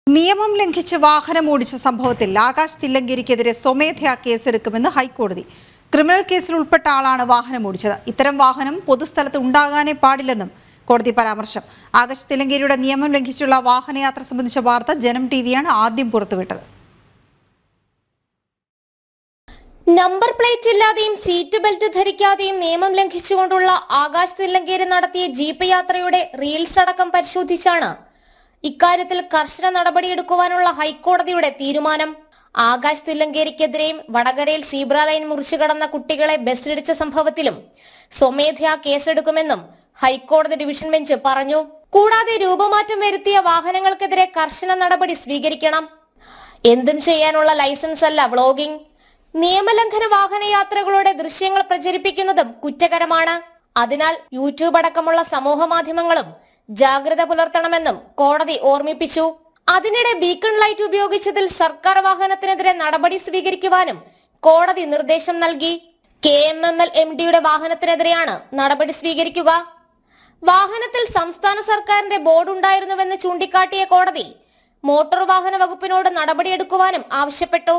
നിയമം ലംഘിച്ച് വാഹനം ഓടിച്ച സംഭവത്തിൽ ആകാശ് തില്ലങ്കേരിക്കെതിരെ സ്വമേധയാ കേസെടുക്കുമെന്ന് ഹൈക്കോടതി. ക്രിമിനൽ കേസിൽ ഉൾപ്പെട്ട ആളാണ് വാഹനം ഓടിച്ചത്. ഇത്തരം വാഹനം പൊതുസ്ഥലത്ത് ഉണ്ടാകാനേ പാടില്ലെന്നും കോടതി പരാമർശം. ആകാശ് തില്ലങ്കേരിയുടെ നിയമം ലംഘിച്ചുള്ള വാഹനയാത്ര സംബന്ധിച്ച വാർത്ത ജനം ടിവിയാണ് ആദ്യം പുറത്തുവിട്ടത്. നമ്പർ പ്ലേറ്റ് ഇല്ലാതെയും സീറ്റ് ബെൽറ്റ് ധരിക്കാതെയും നിയമം ലംഘിച്ചുകൊണ്ടുള്ള ആകാശ് തില്ലങ്കേരി നടത്തിയ ജീപ്പ് യാത്രയുടെ റീൽസ് അടക്കം പരിശോധിച്ചാണ് ഇക്കാര്യത്തിൽ കർശന നടപടിയെടുക്കുവാനുള്ള ഹൈക്കോടതിയുടെ തീരുമാനം. ആകാശ് തില്ലങ്കേരിക്കെതിരെയും വടകരയിൽ സീബ്ര ലൈൻ മുറിച്ചു കടന്ന കുട്ടികളെ ബസ്സിടിച്ച സംഭവത്തിലും സ്വമേധയാ കേസെടുക്കുമെന്നും ഹൈക്കോടതി ഡിവിഷൻ ബെഞ്ച് പറഞ്ഞു. കൂടാതെ രൂപമാറ്റം വരുത്തിയ വാഹനങ്ങൾക്കെതിരെ കർശന നടപടി സ്വീകരിക്കണം. എന്തും ചെയ്യാനുള്ള ലൈസൻസ് അല്ല വ്ളോഗിംഗ്. നിയമലംഘന വാഹനയാത്രകളുടെ ദൃശ്യങ്ങൾ പ്രചരിപ്പിക്കുന്നതും കുറ്റകരമാണ്. അതിനാൽ യൂട്യൂബ് അടക്കമുള്ള സമൂഹ മാധ്യമങ്ങളും ജാഗ്രത പുലർത്തണമെന്നും കോടതി ഓർമ്മിപ്പിച്ചു. അതിനിടെ ബീക്കൺ ലൈറ്റ് ഉപയോഗിച്ചതിൽ സർക്കാർ വാഹനത്തിനെതിരെ നടപടി സ്വീകരിക്കുവാനും കോടതി നിർദ്ദേശം നൽകി. KMML MDയുടെ വാഹനത്തിനെതിരെയാണ് നടപടി സ്വീകരിക്കുക. വാഹനത്തിൽ സംസ്ഥാന സർക്കാരിന്റെ ബോർഡ് ഉണ്ടായിരുന്നുവെന്ന് ചൂണ്ടിക്കാട്ടിയ കോടതി മോട്ടോർ വാഹന വകുപ്പിനോട് നടപടിയെടുക്കുവാനും ആവശ്യപ്പെട്ടു.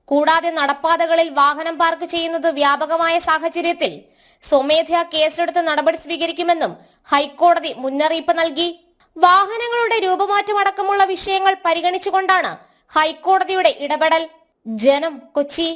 കൂടാതെ നടപ്പാതകളിൽ വാഹനം പാർക്ക് ചെയ്യുന്നത് വ്യാപകമായ സാഹചര്യത്തിൽ സ്വമേധയാ കേസെടുത്ത് നടപടി സ്വീകരിക്കുമെന്നും ഹൈക്കോടതി മുന്നറിയിപ്പ് നൽകി. വാഹനങ്ങളുടെ രൂപമാറ്റം അടക്കമുള്ള വിഷയങ്ങൾ പരിഗണിച്ചുകൊണ്ടാണ് ഹൈക്കോടതിയുടെ ഇടപെടൽ. ജനം, കൊച്ചി.